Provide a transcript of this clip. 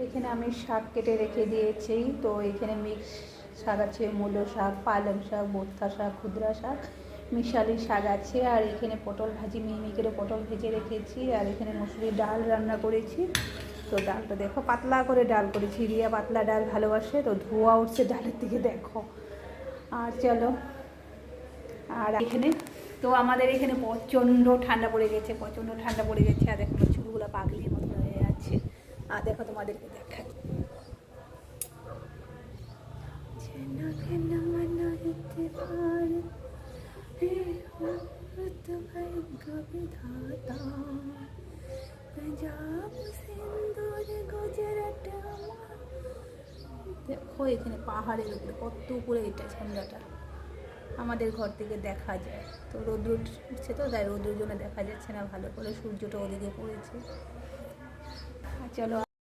এখানে আমি শাক কেটে রেখে দিয়েছি। তো এখানে মিক্স শাক আছে, মূলো শাক, পালং শাক, বোরথা শাক, খুদরা শাক, মিশালি শাক আছে। আর এখানে পটল ভাজি, মিহি করে পটল ভেজে রেখেছি। আর এখানে মুসুরির ডাল রান্না করেছি। তো ডালটা দেখো পাতলা করে ডাল করেছি, রিয়া পাতলা ডাল ভালোবাসে, তো ধোয়া উঠছে ডালের দিকে দেখো। আর চলো, আর এখানে তো আমাদের এখানে প্রচণ্ড ঠান্ডা পড়ে গেছে, প্রচণ্ড ঠান্ডা পড়ে গেছে। আর দেখো চুলগুলো পাগলির মতো হয়ে যাচ্ছে। আর দেখো তোমাদেরকে দেখাই, দেখো এখানে পাহাড়ের উপরে কত উপরে এটা ঝান্ডাটা আমাদের ঘর থেকে দেখা যায়। তো রোদ্র উঠছে, তো তাই রোদ্রের জন্য দেখা যাচ্ছে না ভালো করে, সূর্যটা ওদিকে পড়েছে। চলো।